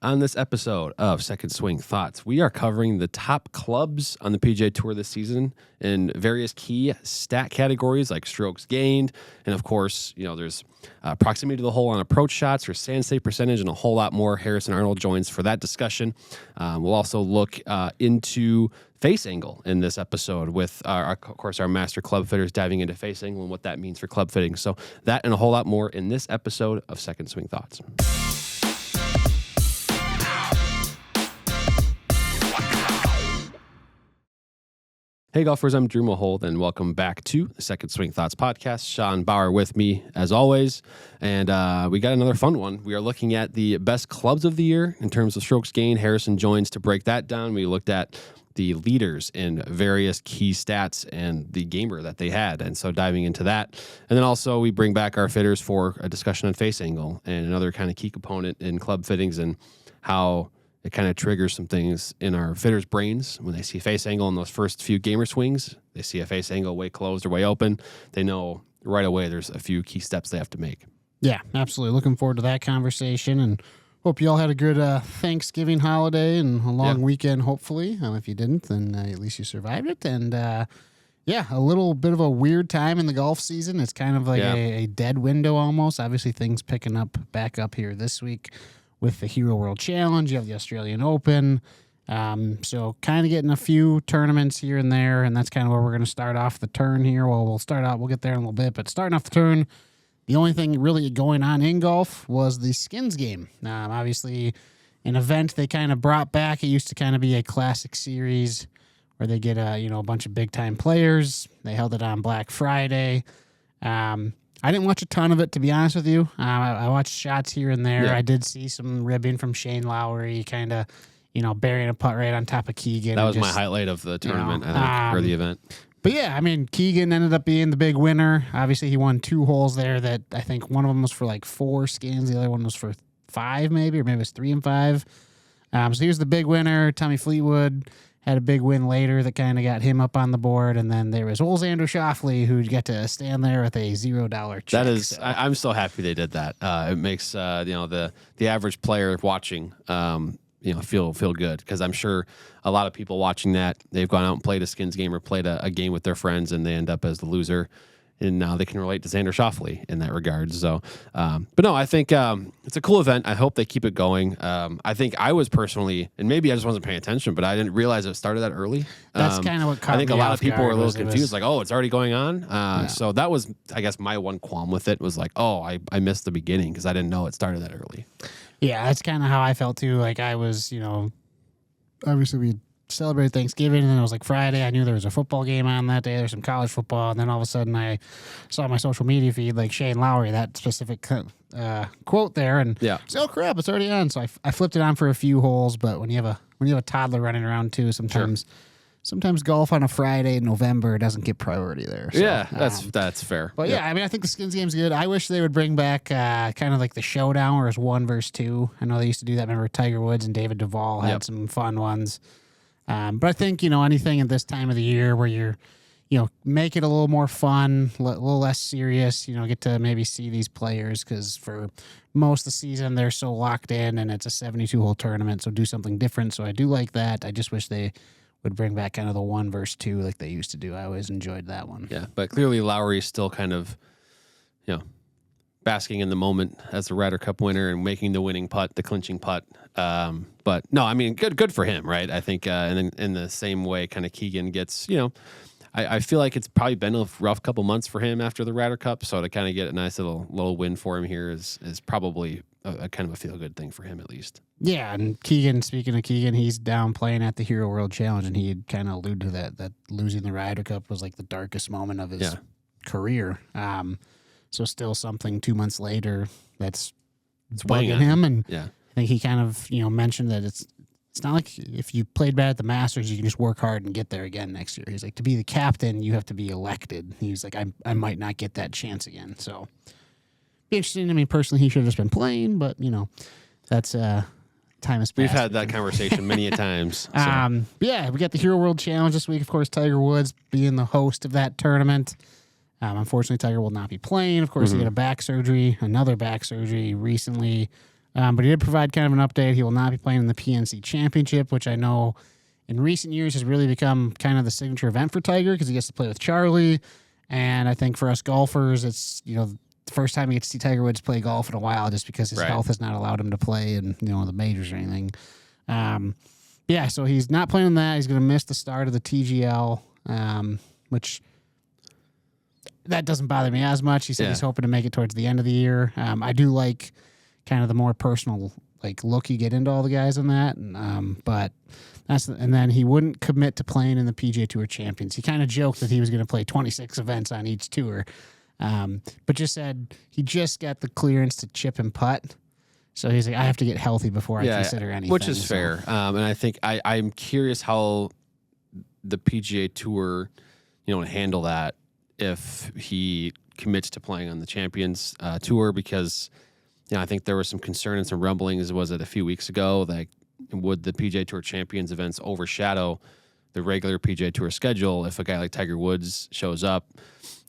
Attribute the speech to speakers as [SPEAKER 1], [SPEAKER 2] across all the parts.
[SPEAKER 1] On this episode of Second Swing Thoughts, we are covering the top clubs on the PGA Tour this season in various key stat categories like strokes gained. And of course, there's proximity to the hole on approach shots or sand save percentage and a whole lot more. Harrison Arnold joins for that discussion. We'll also look into face angle in this episode with, of course, our master club fitters diving into face angle and what that means for club fitting. So that and a whole lot more in this episode of Second Swing Thoughts. Hey golfers, I'm Drew Mahowald, and welcome back to the Second Swing Thoughts podcast. Sean Bauer with me, as always, and we got another fun one. We are looking at the best clubs of the year in terms of strokes gained. Harrison joins to break that down. We looked at the leaders in various key stats and the gamer that they had, and so diving into that. And then also we bring back our fitters for a discussion on face angle and another kind of key component in club fittings and how it kind of triggers some things in our fitters' brains when they see face angle in those first few gamer swings. They see a face angle way closed or way open. They know right away there's a few key steps they have to make.
[SPEAKER 2] Yeah, absolutely. Looking forward to that conversation, and hope you all had a good Thanksgiving holiday and a long weekend, hopefully. If you didn't, then at least you survived it. And a little bit of a weird time in the golf season. It's kind of like a dead window almost. Obviously, things picking back up here this week. With the Hero World Challenge, you have the Australian Open. So kind of getting a few tournaments here and there, and that's kind of where we're going to start off the turn here. Well, we'll get there in a little bit, but starting off the turn, the only thing really going on in golf was the skins game. Obviously, an event they kind of brought back. It used to kind of be a classic series where they get a bunch of big-time players. They held it on Black Friday. I didn't watch a ton of it, to be honest with you. I watched shots here and there. Yeah. I did see some ribbing from Shane Lowry, kind of, burying a putt right on top of Keegan.
[SPEAKER 1] That was my highlight of the tournament, I think, or the event.
[SPEAKER 2] But yeah, Keegan ended up being the big winner. Obviously, he won 2 holes there that I think one of them was for like 4 skins. The other one was for 5 maybe, or maybe it was 3 and 5. So he was the big winner. Tommy Fleetwood had a big win later that kind of got him up on the board. And then there was old Xander Schauffele who got to stand there with a $0 check.
[SPEAKER 1] That is, I'm so happy they did that. It makes, the average player watching, feel good. Because I'm sure a lot of people watching that, they've gone out and played a skins game or played a game with their friends and they end up as the loser. And now they can relate to Xander Schauffele in that regard. So, but no, I think it's a cool event. I hope they keep it going. I think I was personally, and maybe I just wasn't paying attention, but I didn't realize it started that early.
[SPEAKER 2] That's kind of what caught me.
[SPEAKER 1] I think a lot of people were a little confused, like, oh, it's already going on. So that was, I guess, my one qualm with it was like, oh, I missed the beginning because I didn't know it started that early.
[SPEAKER 2] Yeah, that's kind of how I felt too. Like I was, obviously we celebrated Thanksgiving, and then it was like Friday. I knew there was a football game on that day. There's some college football, and then all of a sudden I saw my social media feed like Shane Lowry, that specific quote there, and said, oh crap, it's already on. So I flipped it on for a few holes. But when you have a toddler running around too, sometimes golf on a Friday in November doesn't get priority there. So,
[SPEAKER 1] yeah, that's fair.
[SPEAKER 2] But I think the skins game's good. I wish they would bring back kind of like the showdown where it's 1 versus 2. I know they used to do that. Remember Tiger Woods and David Duval had some fun ones. But I think, anything at this time of the year where you're, make it a little more fun, a little less serious, get to maybe see these players because for most of the season they're so locked in and it's a 72-hole tournament, so do something different. So I do like that. I just wish they would bring back kind of the 1 versus 2 like they used to do. I always enjoyed that one.
[SPEAKER 1] Yeah, but clearly Lowry's still kind of, basking in the moment as the Ryder Cup winner and making the winning putt, the clinching putt. But no, good for him, right? I think in the same way kind of Keegan gets, I feel like it's probably been a rough couple months for him after the Ryder Cup. So to kind of get a nice little win for him here is probably a kind of a feel-good thing for him at least.
[SPEAKER 2] Yeah, and Keegan, speaking of Keegan, he's down playing at the Hero World Challenge, and he had kind of alluded to that losing the Ryder Cup was like the darkest moment of his career. So still something 2 months later that's bugging him. And I think he kind of, mentioned that it's not like if you played bad at the Masters, you can just work hard and get there again next year. He's like, to be the captain, you have to be elected. He's like, I might not get that chance again. So be interesting. Personally, he should have just been playing, but, that's time has passed.
[SPEAKER 1] We've had that conversation many a times. So.
[SPEAKER 2] We got the Hero World Challenge this week. Of course, Tiger Woods being the host of that tournament. Unfortunately, Tiger will not be playing. Of course, he had another back surgery recently. But he did provide kind of an update. He will not be playing in the PNC Championship, which I know in recent years has really become kind of the signature event for Tiger because he gets to play with Charlie. And I think for us golfers, it's, the first time we get to see Tiger Woods play golf in a while just because his health has not allowed him to play in, the majors or anything. So he's not playing that. He's going to miss the start of the TGL, which that doesn't bother me as much. He said he's hoping to make it towards the end of the year. I do like kind of the more personal look you get into all the guys in that. But and then he wouldn't commit to playing in the PGA Tour Champions. He kind of joked that he was going to play 26 events on each tour, but just said he just got the clearance to chip and putt. So he's like, I have to get healthy before I consider anything.
[SPEAKER 1] Which is fair. And I think I'm curious how the PGA Tour, handle that if he commits to playing on the Champions Tour, because I think there was some concern and some rumblings. Was it a few weeks ago? Like, would the PGA Tour Champions events overshadow the regular PGA Tour schedule if a guy like Tiger Woods shows up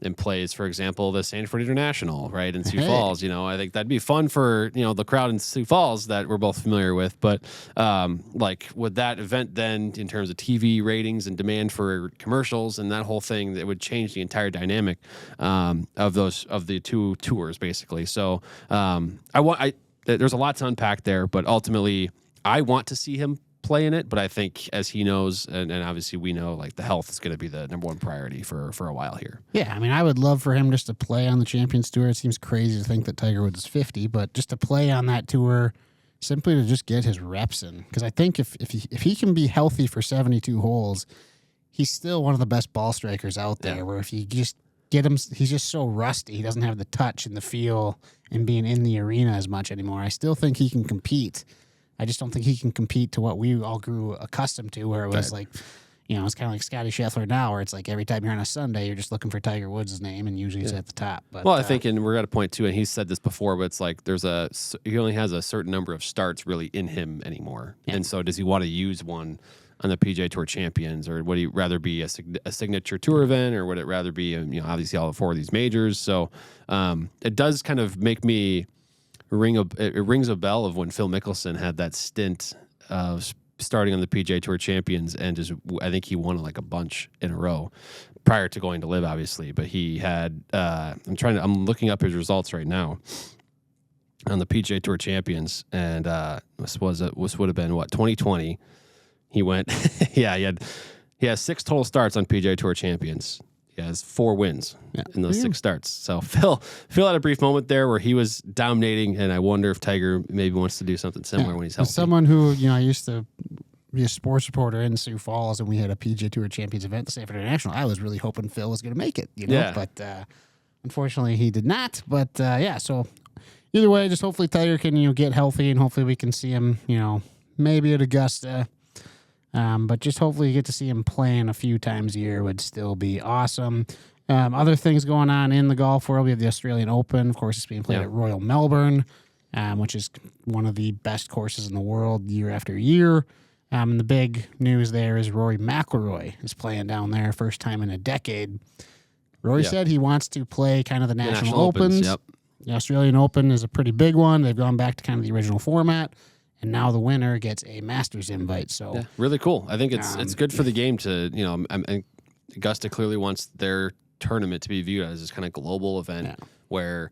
[SPEAKER 1] and plays, for example, the Sanford International, right, in Sioux Falls? I think that'd be fun for, the crowd in Sioux Falls that we're both familiar with. But, would that event then, in terms of TV ratings and demand for commercials and that whole thing, that would change the entire dynamic of the two tours, basically. So there's a lot to unpack there, but ultimately I want to see him play in it, but I think, as he knows, and obviously we know, the health is going to be the number one priority for a while here.
[SPEAKER 2] Yeah, I mean, I would love for him just to play on the Champions Tour. It seems crazy to think that Tiger Woods is 50, but just to play on that tour, simply to just get his reps in. Because I think if he can be healthy for 72 holes, he's still one of the best ball strikers out there. Where if you just get him, he's just so rusty. He doesn't have the touch and the feel and being in the arena as much anymore. I still think he can compete. I just don't think he can compete to what we all grew accustomed to, where it was it's kind of like Scotty Scheffler now, where it's like every time you're on a Sunday, you're just looking for Tiger Woods' name, and usually it's at the top. But,
[SPEAKER 1] I think, and we're at a point too, and he's said this before, but it's like he only has a certain number of starts really in him anymore. Yeah. And so does he want to use one on the PGA Tour Champions, or would he rather be a signature tour event, or would it rather be, obviously all four of these majors? So it does kind of make me it rings a bell of when Phil Mickelson had that stint of starting on the PGA Tour Champions, and I think he won a bunch in a row prior to going to LIV, obviously. But he had I'm looking up his results right now on the PGA Tour Champions, and this would have been 2020. He went he has 6 total starts on PGA Tour Champions. He has 4 wins in those 6 starts. So Phil had a brief moment there where he was dominating, and I wonder if Tiger maybe wants to do something similar when he's healthy.
[SPEAKER 2] As someone who, I used to be a sports reporter in Sioux Falls, and we had a PGA Tour Champions event, the Sanford International, I was really hoping Phil was going to make it, but unfortunately he did not. But so either way, just hopefully Tiger can, get healthy, and hopefully we can see him, maybe at Augusta. But just hopefully you get to see him playing a few times a year would still be awesome. Other things going on in the golf world, we have the Australian Open. Of course, it's being played at Royal Melbourne, which is one of the best courses in the world year after year. And the big news there is Rory McIlroy is playing down there, first time in a decade. Rory said he wants to play kind of the National Opens.
[SPEAKER 1] Yep.
[SPEAKER 2] The Australian Open is a pretty big one. They've gone back to kind of the original format. And now the winner gets a Masters invite. So
[SPEAKER 1] really cool. I think it's good for the game to, Augusta clearly wants their tournament to be viewed as this kind of global event where,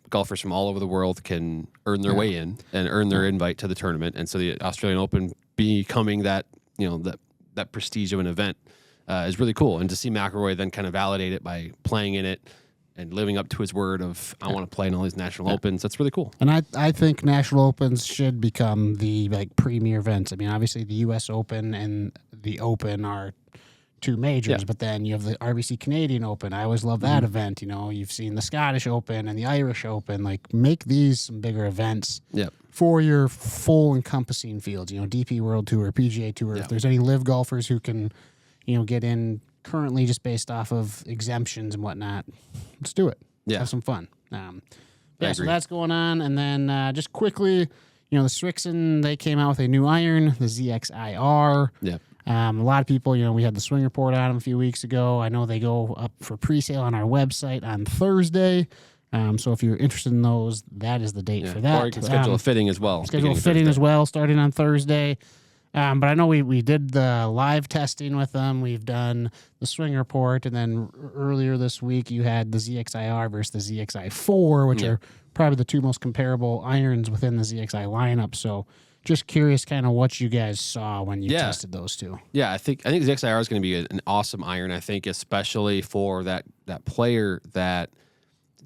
[SPEAKER 1] golfers from all over the world can earn their way in and earn their invite to the tournament. And so the Australian Open becoming that, that prestige of an event is really cool. And to see McIlroy then kind of validate it by playing in it and living up to his word of, I want to play in all these national opens. That's really cool.
[SPEAKER 2] And I think national opens should become the premier events. I mean, obviously the U.S. Open and the Open are 2 majors, but then you have the RBC Canadian Open. I always love that event. You've seen the Scottish Open and the Irish Open. Make these some bigger events for your full encompassing fields. DP World Tour, PGA Tour. If there's any live golfers who can, get in currently just based off of exemptions and whatnot, let's do it. Let's have some fun. So that's going on. And then just quickly, the Strixon, they came out with a new iron, the ZXIR.
[SPEAKER 1] Yeah.
[SPEAKER 2] A lot of people, we had the swing report on them a few weeks ago. I know they go up for pre-sale on our website on Thursday. So if you're interested in those, that is the date for that.
[SPEAKER 1] Or you can schedule a fitting as well.
[SPEAKER 2] Schedule a fitting as well, starting on Thursday. But I know we did the live testing with them. We've done the swing report, and then earlier this week you had the ZXIR versus the ZXI4, which are probably the two most comparable irons within the ZXI lineup. So just curious kind of what you guys saw when you tested those two.
[SPEAKER 1] Yeah, I think ZXIR is going to be an awesome iron. I think especially for that player that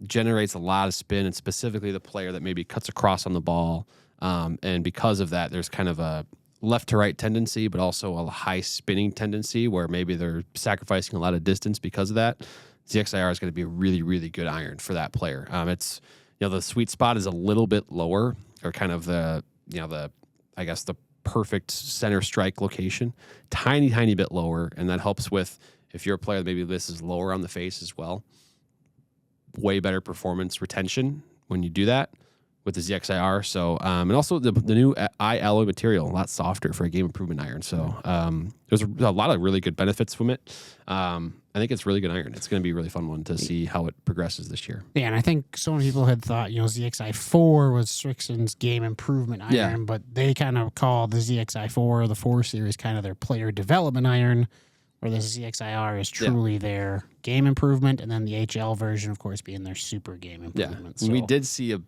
[SPEAKER 1] generates a lot of spin, and specifically the player that maybe cuts across on the ball. And because of that, there's kind of a left to right tendency, but also a high spinning tendency where maybe they're sacrificing a lot of distance because of that. ZXIR is going to be a really, really good iron for that player. It's, the sweet spot is a little bit lower, or kind of the perfect center strike location, tiny bit lower. And that helps with, if you're a player that maybe this is lower on the face as well, way better performance retention when you do that with the ZXIR. So, and also the new alloy material, a lot softer for a game improvement iron. So, there's a lot of really good benefits from it. I think it's really good iron. It's going to be a really fun one to see how it progresses this year.
[SPEAKER 2] Yeah, and I think so many people had thought, ZXI4 was Srixon's game improvement iron, but they kind of call the ZXI4 or the 4 Series kind of their player development iron, where the ZXIR is truly their game improvement, and then the HL version, of course, being their super game improvement.
[SPEAKER 1] Yeah, so we did see a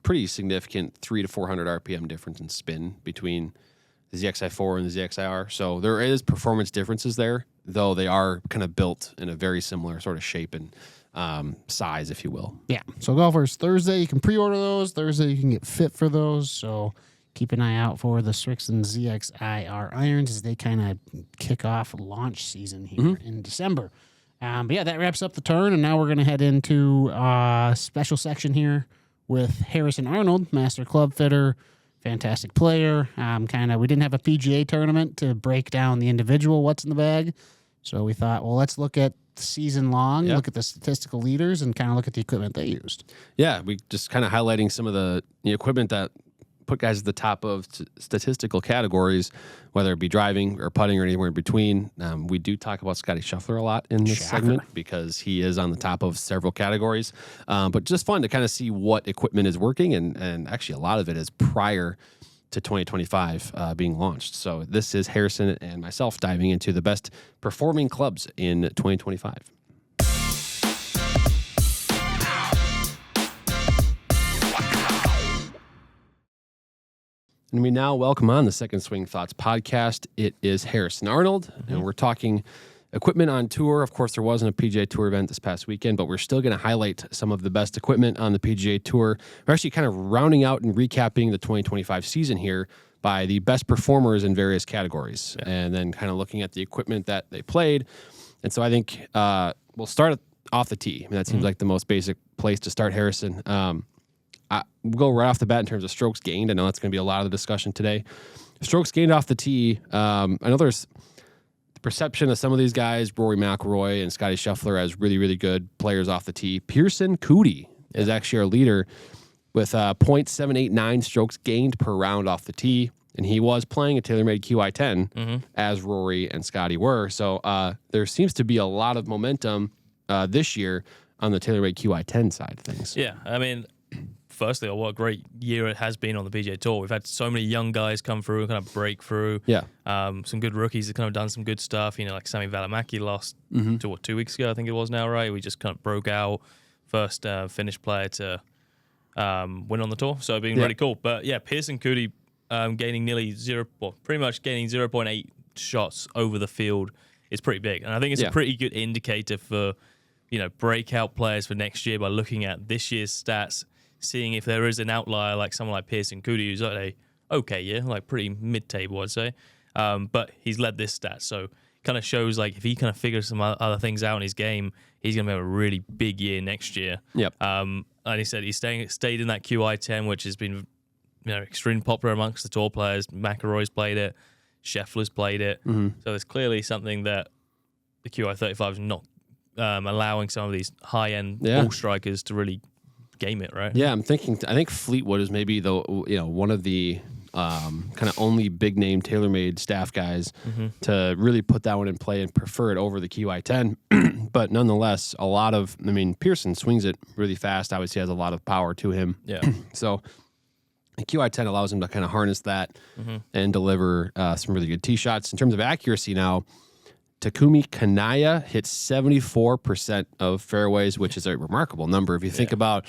[SPEAKER 1] pretty significant 300 to 400 RPM difference in spin between the ZXI4 and the ZXIR. So there is performance differences there, though they are kind of built in a very similar sort of shape and size, if you will.
[SPEAKER 2] Yeah, so golfers, Thursday, you can pre-order those. Thursday, you can get fit for those. So keep an eye out for the Srixon ZXIR irons as they kind of kick off launch season here in December. But yeah, that wraps up the turn, and now we're going to head into a special section here with Harrison Arnold, Master Club Fitter, fantastic player. We didn't have a PGA tournament to break down the individual what's in the bag, so we thought, well, let's look at the season long, look at the statistical leaders, and kind of look at the equipment they used. Yeah,
[SPEAKER 1] we just kind of highlighting some of the equipment that put guys at the top of statistical categories, whether it be driving or putting or anywhere in between. We do talk about Scotty Scheffler a lot in this segment because he is on the top of several categories. But just fun to kind of see what equipment is working, and actually a lot of it is prior to 2025 being launched. So this is Harrison and myself diving into the best performing clubs in 2025. And we now welcome on the Second Swing Thoughts podcast. It is Harrison Arnold, and we're talking equipment on tour. Of course, there wasn't a PGA Tour event this past weekend, but we're still going to highlight some of the best equipment on the PGA Tour. We're actually kind of rounding out and recapping the 2025 season here by the best performers in various categories, and then kind of looking at the equipment that they played. And so I think we'll start off the tee. I mean, that seems like the most basic place to start, Harrison. We'll go right off the bat in terms of strokes gained. I know that's going to be a lot of the discussion today. Strokes gained off the tee. I know there's the perception of some of these guys, Rory McIlroy and Scotty Scheffler, as really, really good players off the tee. Pearson Cootie is actually our leader with 0.789 strokes gained per round off the tee. And he was playing a TaylorMade QI10 as Rory and Scotty were. So there seems to be a lot of momentum this year on the TaylorMade QI10 side of things.
[SPEAKER 3] Yeah, I mean, firstly, what a great year it has been on the PGA Tour. We've had so many young guys come through and kind of break through.
[SPEAKER 1] Yeah.
[SPEAKER 3] Some good rookies that kind of done some good stuff. Like Sami Välimäki lost 2 weeks ago, I think it was now, right? We just kind of broke out. First Finnish player to win on the tour. So it's been really cool. But yeah, Pearson Cootie gaining pretty much gaining 0.8 shots over the field is pretty big. And I think it's a pretty good indicator for, breakout players for next year by looking at this year's stats, seeing if there is an outlier like someone like Pearson Cootie, who's at a okay year, like pretty mid-table, I'd say. But he's led this stat, so kind of shows like if he kind of figures some other things out in his game, he's going to have a really big year next year.
[SPEAKER 1] Yep.
[SPEAKER 3] And he said he stayed in that QI10, which has been extremely popular amongst the tour players. McIlroy's played it, Scheffler's played it. So there's clearly something that the QI35 is not allowing some of these high-end ball strikers to really game it, right?
[SPEAKER 1] Yeah, I think Fleetwood is maybe one of the kind of only big name TaylorMade staff guys to really put that one in play and prefer it over the QI10. But nonetheless, Pearson swings it really fast. Obviously has a lot of power to him.
[SPEAKER 3] Yeah.
[SPEAKER 1] So the QI10 allows him to kind of harness that and deliver some really good tee shots. In terms of accuracy now, Takumi Kanaya hits 74% of fairways, which is a remarkable number. If you think about,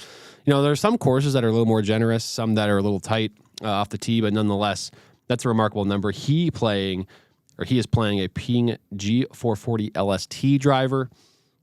[SPEAKER 1] there are some courses that are a little more generous, some that are a little tight off the tee, but nonetheless, that's a remarkable number. He is playing a Ping G440 LST driver.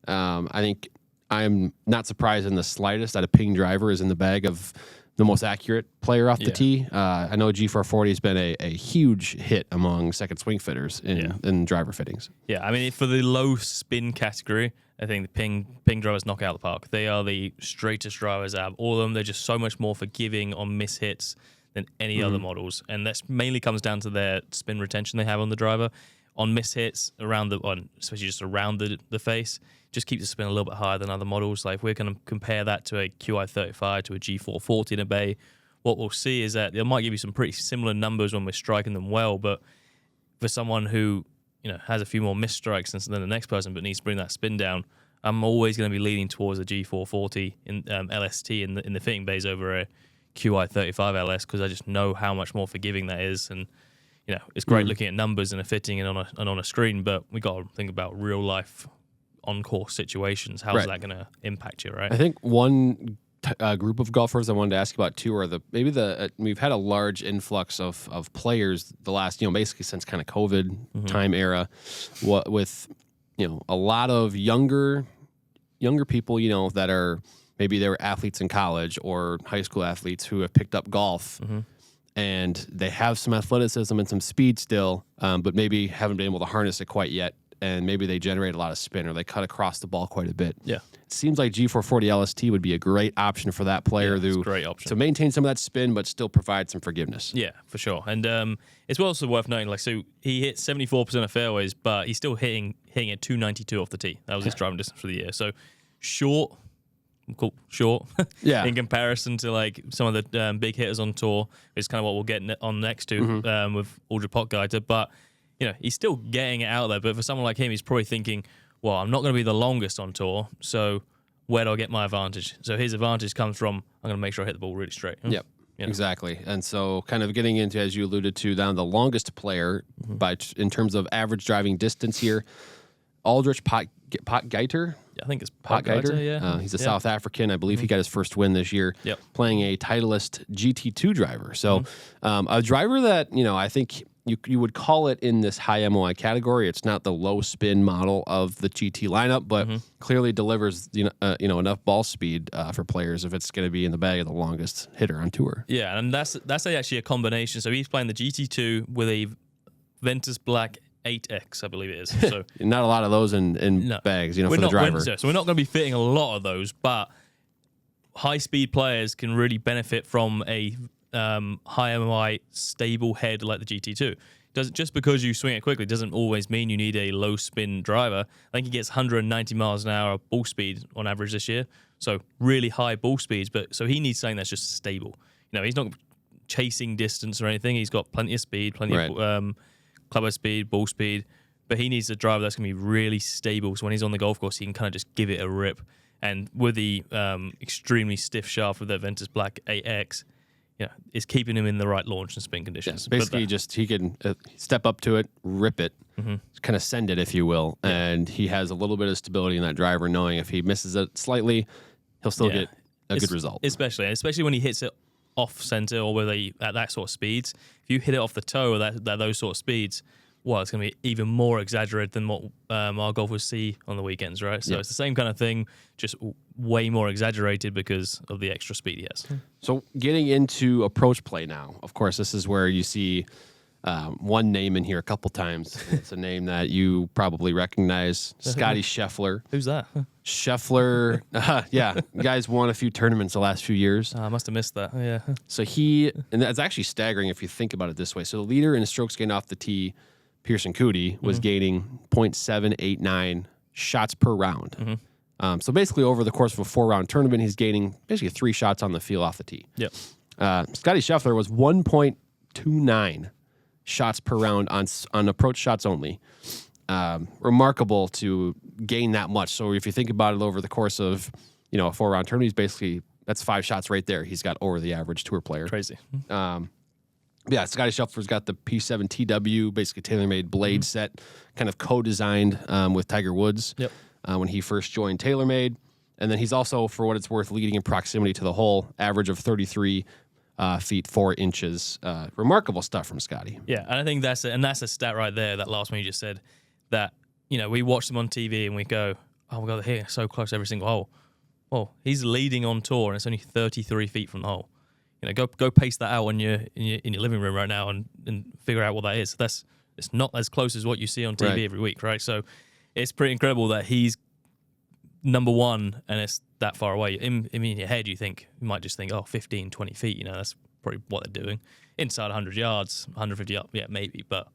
[SPEAKER 1] I think I'm not surprised in the slightest that a Ping driver is in the bag of the most accurate player off the tee. I know G440 has been a huge hit among second swing fitters in driver fittings.
[SPEAKER 3] Yeah, I mean, for the low spin category, I think the Ping drivers knock out the park. They are the straightest drivers out of all of them. They're just so much more forgiving on miss hits than any other models. And that mainly comes down to their spin retention they have on the driver. On miss hits, especially just around the face, just keep the spin a little bit higher than other models. Like if we're going to compare that to a QI35 to a G440 in a bay, what we'll see is that they might give you some pretty similar numbers when we're striking them well, but for someone who has a few more missed strikes than the next person but needs to bring that spin down, I'm always going to be leaning towards a G440 in LST in the fitting bays over a QI35 LS because I just know how much more forgiving that is. And it's great looking at numbers and a fitting and on a screen, but we got to think about real life on-course situations. How's that going to impact you, right?
[SPEAKER 1] I think one group of golfers I wanted to ask about too are we've had a large influx of players the last, basically since kind of COVID time era, with a lot of younger people, that are maybe they were athletes in college or high school athletes who have picked up golf. And they have some athleticism and some speed still, but maybe haven't been able to harness it quite yet. And maybe they generate a lot of spin or they cut across the ball quite a bit. Yeah. It seems like G440 LST would be a great option for that player to maintain some of that spin, but still provide some forgiveness.
[SPEAKER 3] Yeah, for sure. And it's also worth noting, so he hit 74% of fairways, but he's still hitting at 292 off the tee. That was his driving distance for the year. So short. In comparison to some of the big hitters on tour, is kind of what we'll get on next to with Ultra Potgaiter. But he's still getting it out there. But for someone like him, he's probably thinking, well, I'm not going to be the longest on tour, so where do I get my advantage? So his advantage comes from I'm going to make sure I hit the ball really straight.
[SPEAKER 1] Yep. Exactly. And so kind of getting into, as you alluded to, down the longest player in terms of average driving distance here, Aldrich Potgaiter.
[SPEAKER 3] I think it's Potgaiter. Yeah.
[SPEAKER 1] He's a South African. I believe he got his first win this year playing a Titleist GT2 driver. So a driver that, I think you would call it in this high MOI category. It's not the low spin model of the GT lineup, but clearly delivers enough ball speed for players if it's going to be in the bag of the longest hitter on tour.
[SPEAKER 3] Yeah, and that's actually a combination. So he's playing the GT2 with a Ventus Black 8X, I believe it is. So
[SPEAKER 1] not a lot of those in bags, for the driver.
[SPEAKER 3] So we're not going to be fitting a lot of those, but high speed players can really benefit from a high MOI stable head like the GT2. Just because you swing it quickly doesn't always mean you need a low spin driver. I think he gets 190 miles an hour ball speed on average this year, so really high ball speeds. But so he needs something that's just stable. He's not chasing distance or anything. He's got plenty of speed, plenty of clubber speed, ball speed, but he needs a driver that's going to be really stable. So when he's on the golf course, he can kind of just give it a rip. And with the extremely stiff shaft of that Ventus Black 8X, is keeping him in the right launch and spin conditions.
[SPEAKER 1] Yeah, basically, he can step up to it, rip it, kind of send it, if you will, and he has a little bit of stability in that driver, knowing if he misses it slightly, he'll still get a good result.
[SPEAKER 3] Especially when he hits it off center or at that sort of speeds. If you hit it off the toe at those sort of speeds, it's going to be even more exaggerated than what our golfers see on the weekends, right? So it's the same kind of thing, just way more exaggerated because of the extra speed he has.
[SPEAKER 1] So getting into approach play now, of course, this is where you see one name in here a couple times. It's a name that you probably recognize, Scotty Scheffler.
[SPEAKER 3] Who's that?
[SPEAKER 1] Scheffler, guys won a few tournaments the last few years.
[SPEAKER 3] I must have missed that. Yeah.
[SPEAKER 1] So and that's actually staggering if you think about it this way. So the leader in strokes gained off the tee, Pearson Cootie, was gaining 0.789 shots per round. So basically over the course of a 4-round tournament, he's gaining basically 3 shots on the field off the tee.
[SPEAKER 3] Yep.
[SPEAKER 1] Scotty Scheffler was 1.2 .29 shots per round on approach shots only. Remarkable to gain that much. So if you think about it over the course of, a 4-round tournament, he's basically, that's 5 shots right there. He's got over the average tour player.
[SPEAKER 3] Crazy.
[SPEAKER 1] Yeah, Scotty Scheffler's got the P7 TW, basically TaylorMade blade set, kind of co-designed with Tiger Woods when he first joined TaylorMade. And then he's also, for what it's worth, leading in proximity to the hole, average of 33 feet 4 inches. Remarkable stuff from Scotty.
[SPEAKER 3] Yeah, and I think that's a stat right there. That last one you just said, that we watch them on TV and we go, oh my god, here so close every single hole. Well, he's leading on tour and it's only 33 feet from the hole. Go paste that out in your living room right now and figure out what that is. It's not as close as what you see on TV every week, right? So it's pretty incredible that he's number one and it's that far away. In your head, you might just think, 15, 20 feet. That's probably what they're doing. Inside 100 yards, 150 up, yeah, maybe. But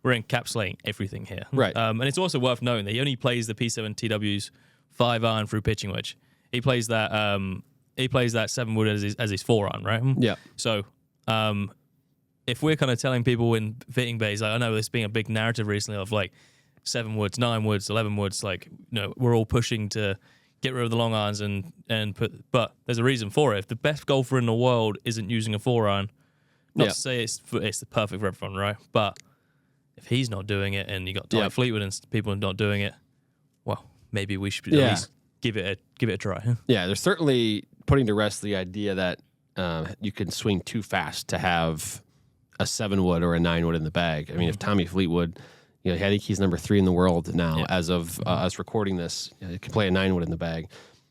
[SPEAKER 3] we're encapsulating everything here.
[SPEAKER 1] Right.
[SPEAKER 3] And it's also worth knowing that he only plays the P7 TW's 5-iron through pitching wedge. He plays that 7-wood as his 4-iron, right?
[SPEAKER 1] Yeah.
[SPEAKER 3] So if we're kind of telling people in fitting bays, I know there's been a big narrative recently of 7-woods, 9-woods, 11-woods, we're all pushing to get rid of the long irons but there's a reason for it. If the best golfer in the world isn't using a 4-iron, not to say it's the perfect for everyone, right? But if he's not doing it and you got Ty Fleetwood and people not doing it, well, maybe we should at least give it a try.
[SPEAKER 1] Yeah, there's certainly putting to rest the idea that you can swing too fast to have a 7-wood or a 9-wood in the bag. I mean, if Tommy Fleetwood, I think he's number 3 in the world now as of us recording this. He can play a 9-wood in the bag.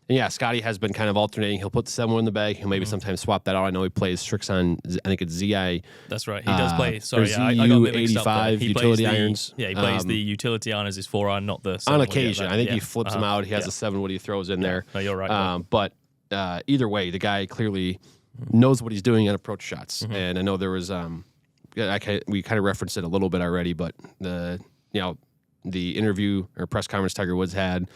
[SPEAKER 1] And yeah, Scotty has been kind of alternating. He'll put the 7-wood in the bag. He'll maybe sometimes swap that out. I know he plays Strixon. I think it's ZI.
[SPEAKER 3] That's right. He does play. Sorry,
[SPEAKER 1] I got
[SPEAKER 3] a bit mixed up there.
[SPEAKER 1] 85 utility irons.
[SPEAKER 3] Yeah, he plays the utility iron as his 4-iron, not the 7-wood.
[SPEAKER 1] On occasion. I think he flips them out. He has a 7-wood he throws in there.
[SPEAKER 3] No, you're right.
[SPEAKER 1] But either way, the guy clearly knows what he's doing on approach shots. And I know there was, we kind of referenced it a little bit already, but the interview or press conference Tiger Woods had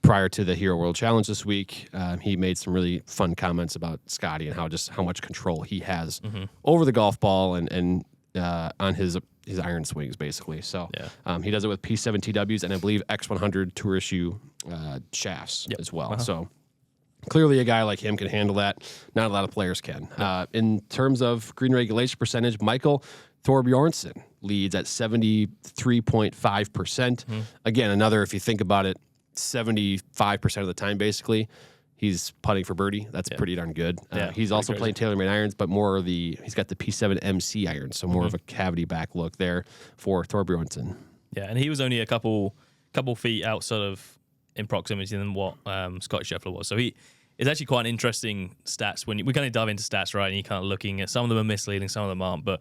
[SPEAKER 1] prior to the Hero World Challenge this week, he made some really fun comments about Scotty and how much control he has over the golf ball and on his iron swings, basically. So he does it with P7 TWs and I believe X100 Tour issue shafts as well. So clearly a guy like him can handle that. Not a lot of players can. In terms of green regulation percentage, Michael Thorbjornsen leads at 73.5%. Again, another, if you think about it, 75% of the time, basically, he's putting for birdie. That's pretty darn good. He's also playing TaylorMade irons, but he's got the P7 MC irons, so more of a cavity back look there for Thorbjornsen.
[SPEAKER 3] Yeah, and he was only a couple feet out sort of in proximity than what Scott Scheffler was. So it's actually quite an interesting stats when we kind of dive into stats, right? And you're kind of looking at some of them are misleading, some of them aren't, but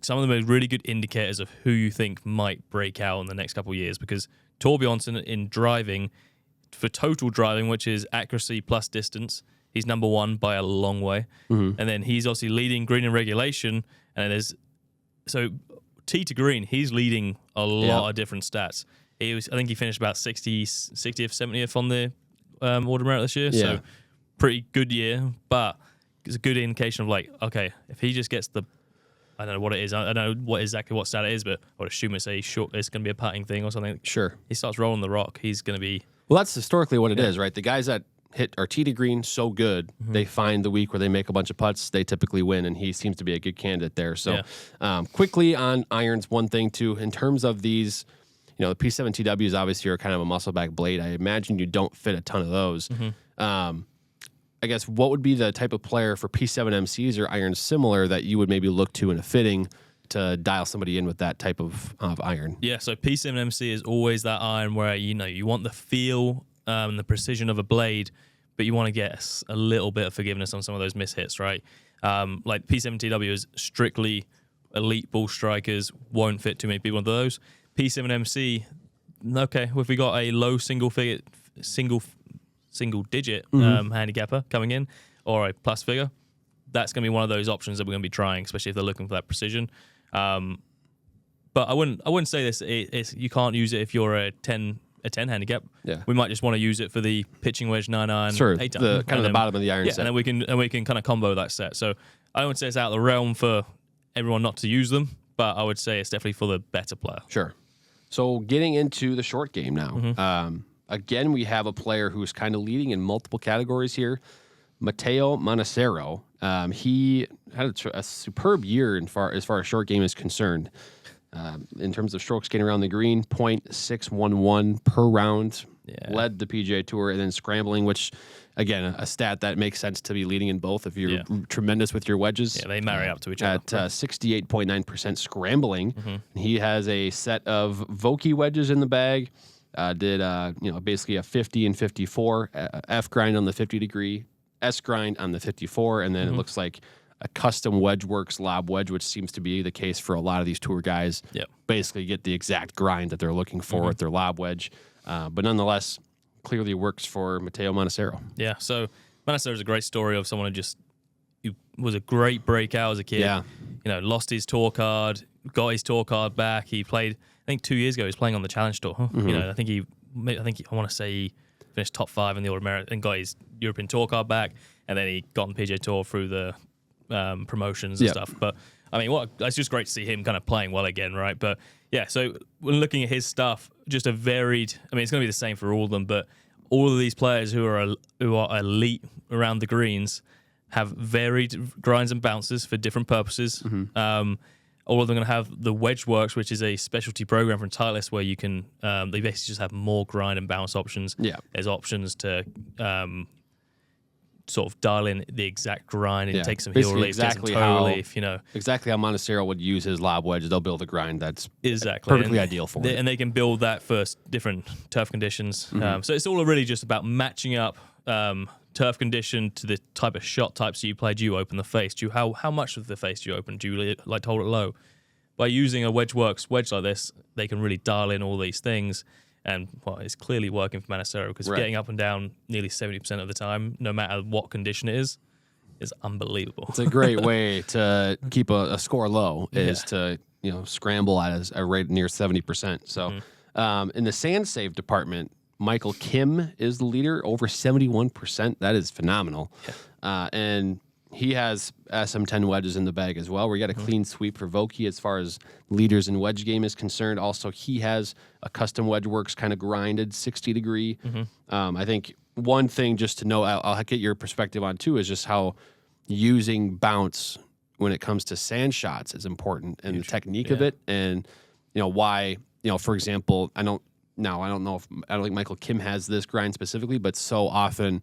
[SPEAKER 3] some of them are really good indicators of who you think might break out in the next couple of years, because Thorbjornsen in driving, for total driving, which is accuracy plus distance, he's number 1 by a long way. And then he's obviously leading green and regulation. And so tee to green, he's leading a lot of different stats. I think he finished about 60th, 70th on the order merit this year. So pretty good year, but it's a good indication of okay, if he just gets I don't know what it is. I don't know exactly what stat it is, but I would assume it's it's going to be a putting thing or something.
[SPEAKER 1] Sure.
[SPEAKER 3] He starts rolling the rock. He's going to be...
[SPEAKER 1] Well, that's historically what it is, right? The guys that hit our tee to green so good, they find the week where they make a bunch of putts, they typically win, and he seems to be a good candidate there. So quickly on irons, one thing too, in terms of these, the P7 TWs obviously are kind of a muscle back blade. I imagine you don't fit a ton of those. I guess what would be the type of player for P7 MCs or irons similar that you would maybe look to in a fitting to dial somebody in with that type of iron?
[SPEAKER 3] Yeah, so P7 MC is always that iron where you want the feel and the precision of a blade, but you want to get a little bit of forgiveness on some of those mishits, right? Like P7 TW is strictly elite ball strikers, won't fit too many people into those. P7 MC, okay, if we got a low single digit handicapper coming in or a plus figure, that's going to be one of those options that we're going to be trying, especially if they're looking for that precision. But I wouldn't say this. You can't use it if you're a 10 handicap.
[SPEAKER 1] Yeah,
[SPEAKER 3] we might just want to use it for the pitching wedge 9-iron,
[SPEAKER 1] sure,
[SPEAKER 3] 8
[SPEAKER 1] the kind of the bottom of the iron set.
[SPEAKER 3] And then we can kind of combo that set. So I would say it's out of the realm for everyone not to use them, but I would say it's definitely for the better player.
[SPEAKER 1] Sure. So getting into the short game now. Again, we have a player who's kind of leading in multiple categories here. Matteo Manacero. He had a superb year as far as short game is concerned. In terms of strokes getting around the green, .611 per round.
[SPEAKER 3] Yeah.
[SPEAKER 1] Led the PGA Tour, and then scrambling, which, again, a stat that makes sense to be leading in both if you're tremendous with your wedges.
[SPEAKER 3] Yeah, they marry up to each other.
[SPEAKER 1] At 68.9% scrambling. He has a set of Vokey wedges in the bag. Did basically a 50 and 54, F grind on the 50 degree, S grind on the 54, and then it looks like a custom WedgeWorks lob wedge, which seems to be the case for a lot of these tour guys.
[SPEAKER 3] Yep.
[SPEAKER 1] Basically get the exact grind that they're looking for with their lob wedge. But nonetheless, clearly works for Matteo Manacero.
[SPEAKER 3] Yeah, so Manacero is a great story of someone who was a great breakout as a kid.
[SPEAKER 1] Yeah.
[SPEAKER 3] Lost his tour card, got his tour card back. He played, I think 2 years ago, he was playing on the Challenge Tour. I want to say he finished top 5 in the All-American and got his European Tour card back, and then he got on the PGA Tour through the promotions and stuff. But I mean, it's just great to see him kind of playing well again, right? But yeah, so when looking at his stuff, just a varied. I mean, it's going to be the same for all of them, but all of these players who are elite around the greens have varied grinds and bounces for different purposes. All of them are going to have the WedgeWorks, which is a specialty program from Titleist where you can they basically just have more grind and bounce options.
[SPEAKER 1] Yeah,
[SPEAKER 3] there's options to sort of dial in the exact grind and take some heel relief, exactly
[SPEAKER 1] exactly how Manacero would use his lob wedge. They'll build a grind that's
[SPEAKER 3] exactly
[SPEAKER 1] perfectly ideal for it,
[SPEAKER 3] and they can build that for different turf conditions. So it's all really just about matching up turf condition to the type of shot types that you play. Do you open the face? How much of the face do you open? Do you like to hold it low? By using a WedgeWorks wedge like this, they can really dial in all these things. And it's clearly working for Manacero because getting up and down nearly 70% of the time, no matter what condition it is unbelievable.
[SPEAKER 1] It's a great way to keep a score low is to scramble at a rate near 70%. So in the sand save department, Michael Kim is the leader, over 71%. That is phenomenal. Yeah. And he has SM10 wedges in the bag as well. We got a clean sweep for Vokey as far as leaders in wedge game is concerned. Also, he has a custom WedgeWorks kind of grinded 60 degree. I think one thing just to know, I'll get your perspective on too, is just how using bounce when it comes to sand shots is important and the technique of it. And, why, for example, I don't think Michael Kim has this grind specifically, but so often,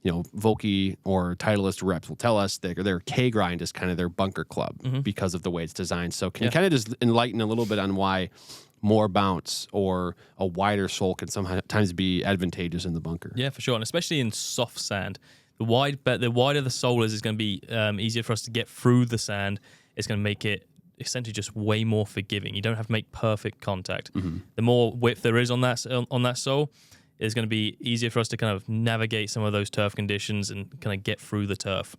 [SPEAKER 1] Vokey or Titleist reps will tell us their K grind is kind of their bunker club because of the way it's designed. So can you kind of just enlighten a little bit on why more bounce or a wider sole can sometimes be advantageous in the bunker?
[SPEAKER 3] Yeah, for sure. And especially in soft sand, the wider the sole is going to be easier for us to get through the sand. It's going to make it essentially just way more forgiving. You don't have to make perfect contact. The more width there is on that sole, it's going to be easier for us to kind of navigate some of those turf conditions and kind of get through the turf.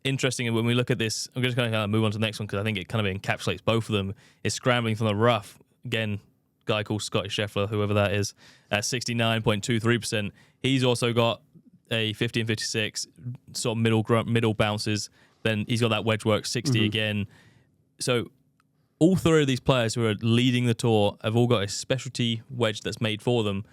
[SPEAKER 3] Interesting, when we look at this, I'm just going to kind of move on to the next one because I think it kind of encapsulates both of them, is scrambling from the rough. Again, guy called Scotty Scheffler, whoever that is, at 69.23%. He's also got a 50 and 56 sort of middle bounces. Then he's got that WedgeWorks 60 again. So all three of these players who are leading the tour have all got a specialty wedge that's made for them